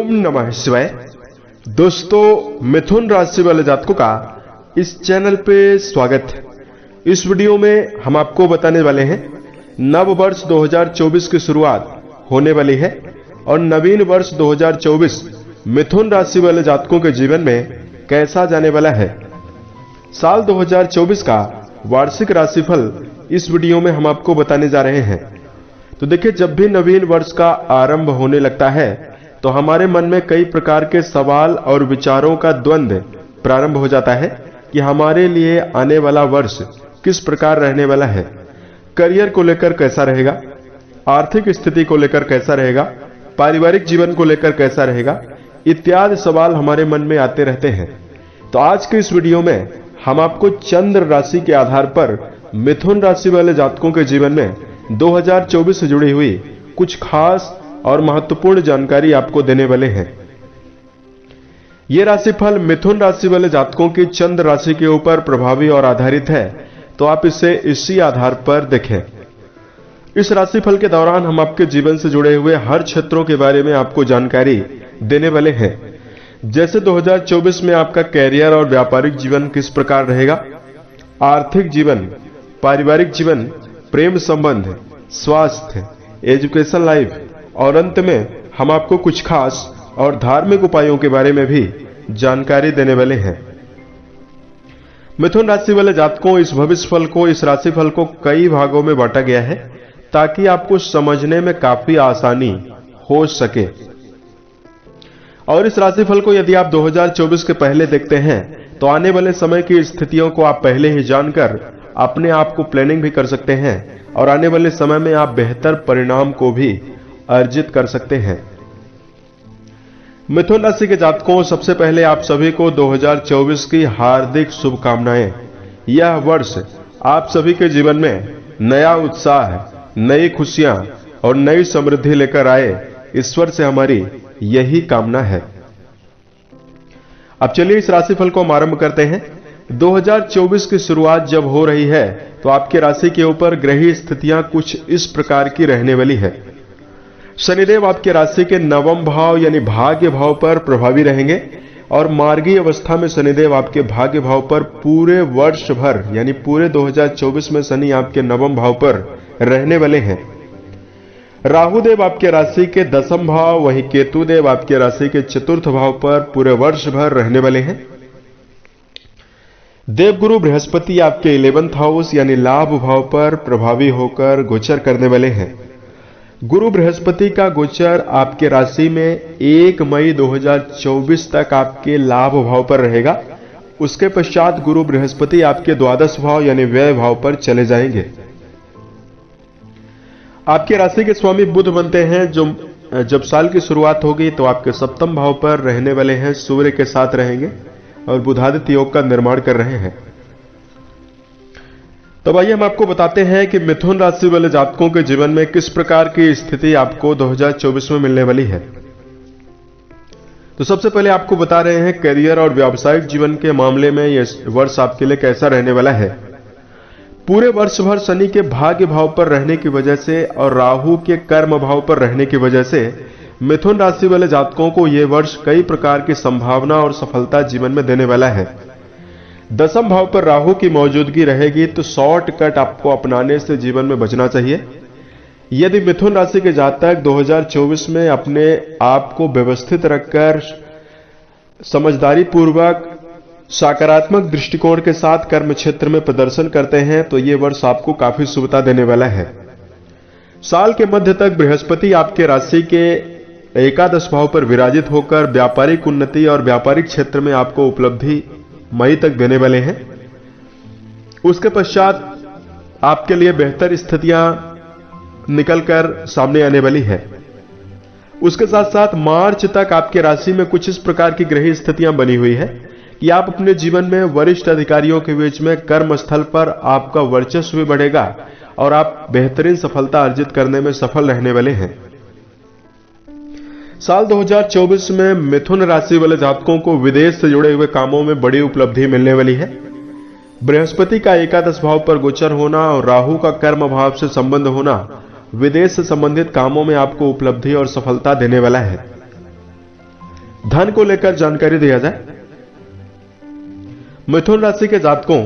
ओम नमः शिवाय। दोस्तों, मिथुन राशि वाले जातकों का इस चैनल पे स्वागत है। इस वीडियो में हम आपको बताने वाले हैं नव वर्ष 2024 की शुरुआत होने वाली है और नवीन वर्ष 2024 मिथुन राशि वाले जातकों के जीवन में कैसा जाने वाला है। साल 2024 का वार्षिक राशिफल इस वीडियो में हम आपको बताने जा रहे हैं। तो देखिए, जब भी नवीन वर्ष का आरंभ होने लगता है तो हमारे मन में कई प्रकार के सवाल और विचारों का द्वंद्व प्रारंभ हो जाता है कि हमारे लिए आने वाला वर्ष किस प्रकार रहने वाला है। करियर को लेकर कैसा रहेगा, आर्थिक स्थिति को लेकर कैसा रहेगा, पारिवारिक जीवन को लेकर कैसा रहेगा, इत्यादि सवाल हमारे मन में आते रहते हैं। तो आज के इस वीडियो में हम आपको चंद्र राशि के आधार पर मिथुन राशि वाले जातकों के जीवन में 2024 से जुड़ी हुई कुछ खास और महत्वपूर्ण जानकारी आपको देने वाले हैं। यह राशिफल मिथुन राशि वाले जातकों की चंद्र राशि के ऊपर प्रभावी और आधारित है, तो आप इसे इसी आधार पर देखें। इस राशिफल के दौरान हम आपके जीवन से जुड़े हुए हर क्षेत्रों के बारे में आपको जानकारी देने वाले हैं। जैसे 2024 में आपका कैरियर और व्यापारिक जीवन किस प्रकार रहेगा, आर्थिक जीवन, पारिवारिक जीवन, प्रेम संबंध, स्वास्थ्य, एजुकेशन लाइफ और अंत में हम आपको कुछ खास और धार्मिक उपायों के बारे में भी जानकारी देने वाले हैं। मिथुन राशि वाले जातकों, इस भविष्यफल को, इस राशिफल को कई भागों में बांटा गया है ताकि आपको समझने में काफी आसानी हो सके। और इस राशिफल को यदि आप 2024 के पहले देखते हैं तो आने वाले समय की स्थितियों को आप पहले ही जानकर अपने आप को प्लानिंग भी कर सकते हैं और आने वाले समय में आप बेहतर परिणाम को भी अर्जित कर सकते हैं। मिथुन राशि के जातकों, सबसे पहले आप सभी को 2024 की हार्दिक शुभकामनाएं। यह वर्ष आप सभी के जीवन में नया उत्साह, नई खुशियां और नई समृद्धि लेकर आए, ईश्वर से हमारी यही कामना है। अब चलिए इस राशिफल को हम आरंभ करते हैं। 2024 की शुरुआत जब हो रही है तो आपकी राशि के ऊपर ग्रही स्थितियां कुछ इस प्रकार की रहने वाली है। शनिदेव आपके राशि के नवम भाव यानी भाग्य भाव पर प्रभावी रहेंगे और मार्गी अवस्था में शनिदेव आपके भाग्य भाव पर पूरे वर्ष भर यानी पूरे 2024 में शनि आपके नवम भाव पर रहने वाले हैं। राहुदेव आपके राशि के दसम भाव, वहीं केतुदेव आपके राशि के चतुर्थ भाव पर पूरे वर्ष भर रहने वाले हैं। देवगुरु बृहस्पति आपके 11th हाउस यानी लाभ भाव पर प्रभावी होकर गोचर करने वाले हैं। गुरु बृहस्पति का गोचर आपके राशि में 1 मई 2024 तक आपके लाभ भाव पर रहेगा। उसके पश्चात गुरु बृहस्पति आपके द्वादश भाव यानी व्यय भाव पर चले जाएंगे। आपके राशि के स्वामी बुध बनते हैं, जो जब साल की शुरुआत होगी तो आपके सप्तम भाव पर रहने वाले हैं, सूर्य के साथ रहेंगे और बुधादित्य योग का निर्माण कर रहे हैं। तो आइए हम आपको बताते हैं कि मिथुन राशि वाले जातकों के जीवन में किस प्रकार की स्थिति आपको 2024 में मिलने वाली है। तो सबसे पहले आपको बता रहे हैं करियर और व्यावसायिक जीवन के मामले में यह वर्ष आपके लिए कैसा रहने वाला है। पूरे वर्ष भर शनि के भाग्य भाव पर रहने की वजह से और राहु के कर्म भाव पर रहने की वजह से मिथुन राशि वाले जातकों को यह वर्ष कई प्रकार की संभावना और सफलता जीवन में देने वाला है। दसम भाव पर राहु की मौजूदगी रहेगी तो शॉर्टकट आपको अपनाने से जीवन में बचना चाहिए। यदि मिथुन राशि के जातक 2024 में अपने आप को व्यवस्थित रखकर समझदारी पूर्वक सकारात्मक दृष्टिकोण के साथ कर्म क्षेत्र में प्रदर्शन करते हैं तो यह वर्ष आपको काफी शुभता देने वाला है। साल के मध्य तक बृहस्पति आपके राशि के एकादश भाव पर विराजित होकर व्यापारिक उन्नति और व्यापारिक क्षेत्र में आपको उपलब्धि मई तक देने वाले हैं। उसके पश्चात आपके लिए बेहतर स्थितियां निकलकर सामने आने वाली है। उसके साथ साथ मार्च तक आपके राशि में कुछ इस प्रकार की ग्रही स्थितियां बनी हुई है कि आप अपने जीवन में वरिष्ठ अधिकारियों के बीच में कर्म स्थल पर आपका वर्चस्व भी बढ़ेगा और आप बेहतरीन सफलता अर्जित करने में सफल रहने वाले हैं। साल 2024 में मिथुन राशि वाले जातकों को विदेश से जुड़े हुए कामों में बड़ी उपलब्धि मिलने वाली है। बृहस्पति का एकादश भाव पर गोचर होना और राहु का कर्म भाव से संबंध होना विदेश से संबंधित कामों में आपको उपलब्धि और सफलता देने वाला है। धन को लेकर जानकारी दिया जाए। मिथुन राशि के जातकों,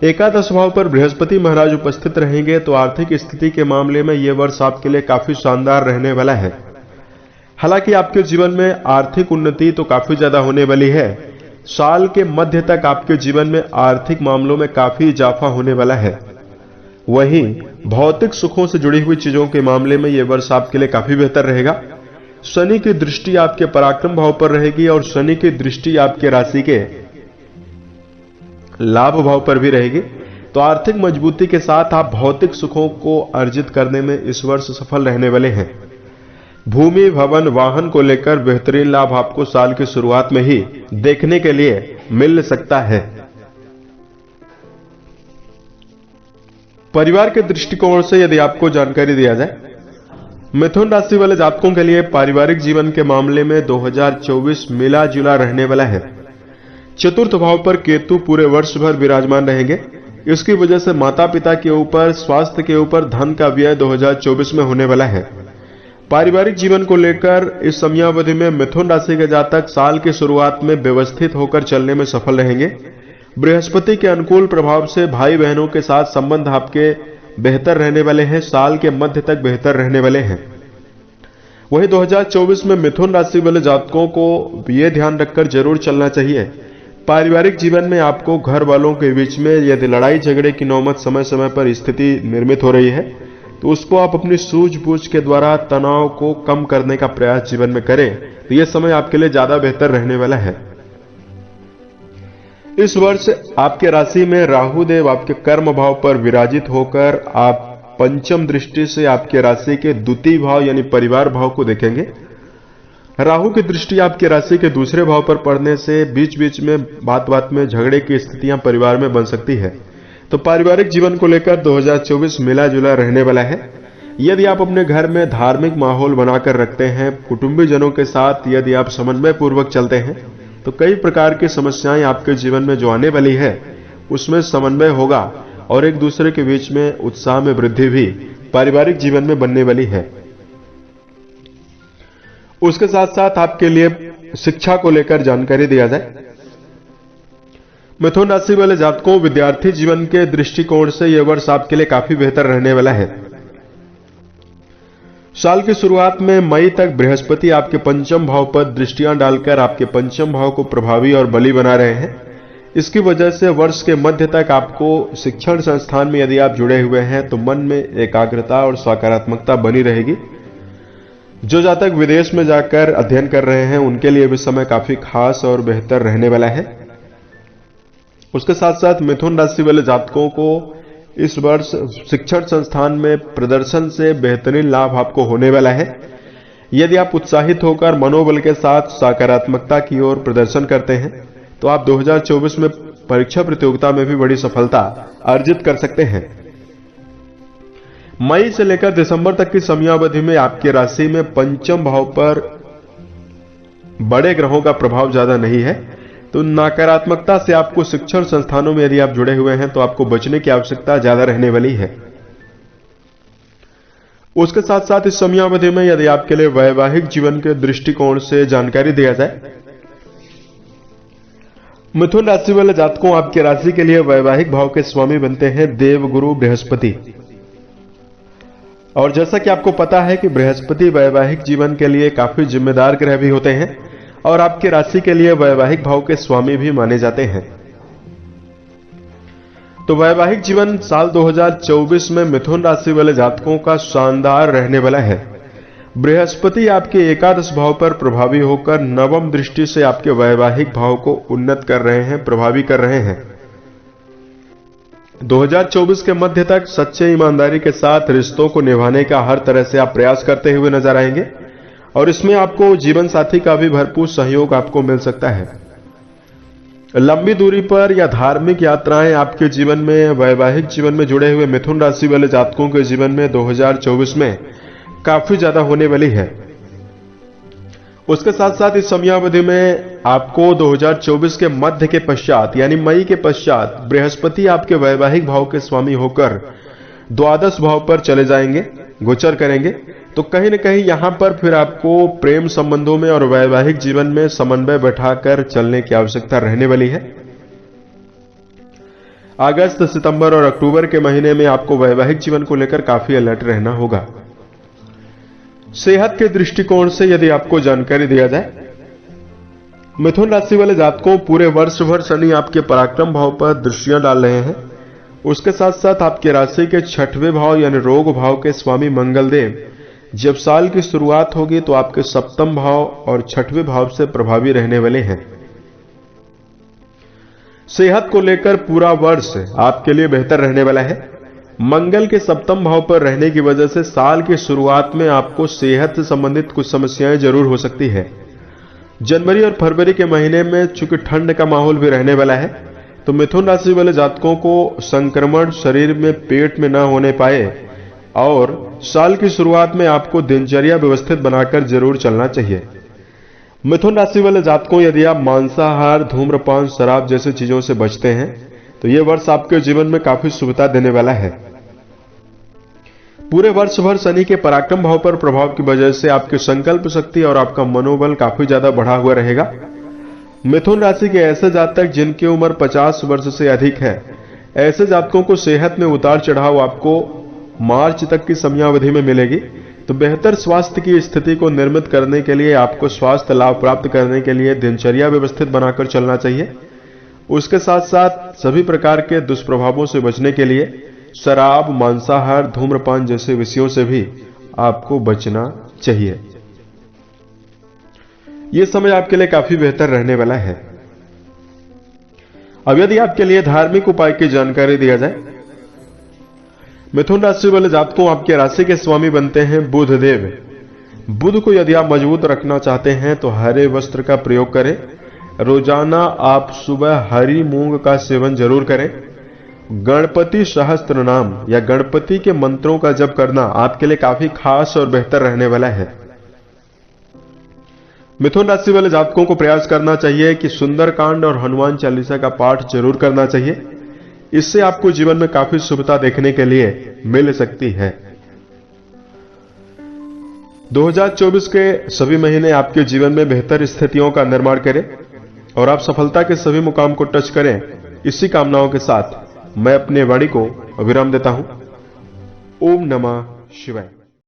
एकादश भाव पर बृहस्पति महाराज उपस्थित रहेंगे तो आर्थिक स्थिति के मामले में यह वर्ष आपके लिए काफी शानदार रहने वाला है। हालांकि आपके जीवन में आर्थिक उन्नति तो काफी ज्यादा होने वाली है। साल के मध्य तक आपके जीवन में आर्थिक मामलों में काफी इजाफा होने वाला है। वहीं भौतिक सुखों से जुड़ी हुई चीजों के मामले में यह वर्ष आपके लिए काफी बेहतर रहेगा। शनि की दृष्टि आपके पराक्रम भाव पर रहेगी और शनि की दृष्टि आपके राशि के लाभ भाव पर भी रहेगी। तो आर्थिक मजबूती के साथ आप भौतिक सुखों को अर्जित करने में इस वर्ष सफल रहने वाले हैं। भूमि, भवन, वाहन को लेकर बेहतरीन लाभ आपको साल की शुरुआत में ही देखने के लिए मिल सकता है। परिवार के दृष्टिकोण से यदि आपको जानकारी दिया जाए, मिथुन राशि वाले जातकों के लिए पारिवारिक जीवन के मामले में 2024 मिला जुला रहने वाला है। चतुर्थ भाव पर केतु पूरे वर्ष भर विराजमान रहेंगे। इसकी वजह से माता पिता के ऊपर, स्वास्थ्य के ऊपर धन का व्यय 2024 में होने वाला है। पारिवारिक जीवन को लेकर इस समयावधि में मिथुन राशि के जातक साल की शुरुआत में व्यवस्थित होकर चलने में सफल रहेंगे। बृहस्पति के अनुकूल प्रभाव से भाई बहनों के साथ संबंध आपके बेहतर रहने वाले हैं। साल के मध्य तक बेहतर रहने वाले हैं। वहीं 2024 में मिथुन राशि वाले जातकों को यह ध्यान रखकर जरूर चलना चाहिए, पारिवारिक जीवन में आपको घर वालों के बीच में यदि लड़ाई झगड़े की नौबत समय समय पर स्थिति निर्मित हो रही है तो उसको आप अपनी सूझबूझ के द्वारा तनाव को कम करने का प्रयास जीवन में करें तो यह समय आपके लिए ज्यादा बेहतर रहने वाला है। इस वर्ष आपके राशि में राहु देव आपके कर्म भाव पर विराजित होकर आप पंचम दृष्टि से आपके राशि के द्वितीय भाव यानी परिवार भाव को देखेंगे। राहु की दृष्टि आपके राशि के दूसरे भाव पर पड़ने से बीच बीच में बात बात में झगड़े की स्थितियां परिवार में बन सकती है। तो पारिवारिक जीवन को लेकर 2024 मिला जुला रहने वाला है। यदि आप अपने घर में धार्मिक माहौल बनाकर रखते हैं, कुटुंबी जनों के साथ यदि आप समन्वय पूर्वक चलते हैं तो कई प्रकार की समस्याएं आपके जीवन में जो आने वाली है उसमें समन्वय होगा और एक दूसरे के बीच में उत्साह में वृद्धि भी पारिवारिक जीवन में बनने वाली है। उसके साथ साथ आपके लिए शिक्षा को लेकर जानकारी दिया जाए। मिथुन राशि वाले जातकों, विद्यार्थी जीवन के दृष्टिकोण से यह वर्ष आपके लिए काफी बेहतर रहने वाला है। साल की शुरुआत में मई तक बृहस्पति आपके पंचम भाव पर दृष्टियां डालकर आपके पंचम भाव को प्रभावी और बली बना रहे हैं। इसकी वजह से वर्ष के मध्य तक आपको शिक्षण संस्थान में यदि आप जुड़े हुए हैं तो मन में एकाग्रता और सकारात्मकता बनी रहेगी। जो जातक विदेश में जाकर अध्ययन कर रहे हैं उनके लिए भी समय काफी खास और बेहतर रहने वाला है। उसके साथ साथ मिथुन राशि वाले जातकों को इस वर्ष शिक्षण संस्थान में प्रदर्शन से बेहतरीन लाभ आपको होने वाला है। यदि आप उत्साहित होकर मनोबल के साथ सकारात्मकता की ओर प्रदर्शन करते हैं तो आप 2024 में परीक्षा प्रतियोगिता में भी बड़ी सफलता अर्जित कर सकते हैं। मई से लेकर दिसंबर तक की समयावधि में आपकी राशि में पंचम भाव पर बड़े ग्रहों का प्रभाव ज्यादा नहीं है, तो नकारात्मकता से आपको शिक्षण संस्थानों में यदि आप जुड़े हुए हैं तो आपको बचने की आवश्यकता ज्यादा रहने वाली है। उसके साथ साथ इस समयावधि में यदि आपके लिए वैवाहिक जीवन के दृष्टिकोण से जानकारी दिया जाए, मिथुन राशि वाले जातकों, आपके राशि के लिए वैवाहिक भाव के स्वामी बनते हैं देवगुरु बृहस्पति। और जैसा कि आपको पता है कि बृहस्पति वैवाहिक जीवन के लिए काफी जिम्मेदार ग्रह भी होते हैं और आपकी राशि के लिए वैवाहिक भाव के स्वामी भी माने जाते हैं। तो वैवाहिक जीवन साल 2024 में मिथुन राशि वाले जातकों का शानदार रहने वाला है। बृहस्पति आपके एकादश भाव पर प्रभावी होकर नवम दृष्टि से आपके वैवाहिक भाव को उन्नत कर रहे हैं, प्रभावी कर रहे हैं। 2024 के मध्य तक सच्चे ईमानदारी के साथ रिश्तों को निभाने का हर तरह से आप प्रयास करते हुए नजर आएंगे और इसमें आपको जीवन साथी का भी भरपूर सहयोग आपको मिल सकता है। लंबी दूरी पर या धार्मिक यात्राएं आपके जीवन में, वैवाहिक जीवन में जुड़े हुए मिथुन राशि वाले जातकों के जीवन में 2024 में काफी ज्यादा होने वाली है। उसके साथ साथ इस समयावधि में आपको 2024 के मध्य के पश्चात यानी मई के पश्चात बृहस्पति आपके वैवाहिक भाव के स्वामी होकर द्वादश भाव पर चले जाएंगे, गोचर करेंगे, तो कहीं न कहीं यहां पर फिर आपको प्रेम संबंधों में और वैवाहिक जीवन में समन्वय बैठाकर चलने की आवश्यकता रहने वाली है। अगस्त, सितंबर और अक्टूबर के महीने में आपको वैवाहिक जीवन को लेकर काफी अलर्ट रहना होगा। सेहत के दृष्टिकोण से यदि आपको जानकारी दिया जाए, मिथुन राशि वाले जातकों, पूरे वर्ष भर शनि आपके पराक्रम भाव पर दृष्टियां डाल रहे हैं। उसके साथ साथ आपके राशि के 6वें भाव यानी रोग भाव के स्वामी मंगलदेव जब साल की शुरुआत होगी तो आपके 7वें भाव और 6वें भाव से प्रभावी रहने वाले हैं। सेहत को लेकर पूरा वर्ष आपके लिए बेहतर रहने वाला है। मंगल के 7वें भाव पर रहने की वजह से साल की शुरुआत में आपको सेहत से संबंधित कुछ समस्याएं जरूर हो सकती है। जनवरी और फरवरी के महीने में चूंकि ठंड का माहौल भी रहने वाला है, तो मिथुन राशि वाले जातकों को संक्रमण शरीर में पेट में न होने पाए और साल की शुरुआत में आपको दिनचर्या व्यवस्थित बनाकर जरूर चलना चाहिए। मिथुन राशि वाले जातकों, यदि आप मांसाहार, धूम्रपान, शराब जैसी चीजों से बचते हैं तो यह वर्ष आपके जीवन में काफी शुभता देने वाला है। पूरे वर्ष भर शनि के पराक्रम भाव पर प्रभाव की वजह से आपकी संकल्प शक्ति और आपका मनोबल काफी ज्यादा बढ़ा हुआ रहेगा। मिथुन राशि के ऐसे जातक जिनकी उम्र 50 वर्ष से अधिक है, ऐसे जातकों को सेहत में उतार चढ़ाव आपको मार्च तक की समयावधि में मिलेगी। तो बेहतर स्वास्थ्य की स्थिति को निर्मित करने के लिए आपको स्वास्थ्य लाभ प्राप्त करने के लिए दिनचर्या व्यवस्थित बनाकर चलना चाहिए। उसके साथ साथ सभी प्रकार के दुष्प्रभावों से बचने के लिए शराब, मांसाहार, धूम्रपान जैसे विषयों से भी आपको बचना चाहिए। यह समय आपके लिए काफी बेहतर रहने वाला है। अब यदि आपके लिए धार्मिक उपाय की जानकारी दिया जाए, मिथुन राशि वाले जातकों, आपके राशि के स्वामी बनते हैं बुध देव। बुध को यदि आप मजबूत रखना चाहते हैं तो हरे वस्त्र का प्रयोग करें। रोजाना आप सुबह हरी मूंग का सेवन जरूर करें। गणपति सहस्त्र नाम या गणपति के मंत्रों का जप करना आपके लिए काफी खास और बेहतर रहने वाला है। मिथुन राशि वाले जातकों को प्रयास करना चाहिए कि सुंदरकांड और हनुमान चालीसा का पाठ जरूर करना चाहिए। इससे आपको जीवन में काफी शुभता देखने के लिए मिल सकती है। 2024 के सभी महीने आपके जीवन में बेहतर स्थितियों का निर्माण करें और आप सफलता के सभी मुकाम को टच करें। इसी कामनाओं के साथ मैं अपने वाणी को विराम देता हूं। ओम नमः शिवाय।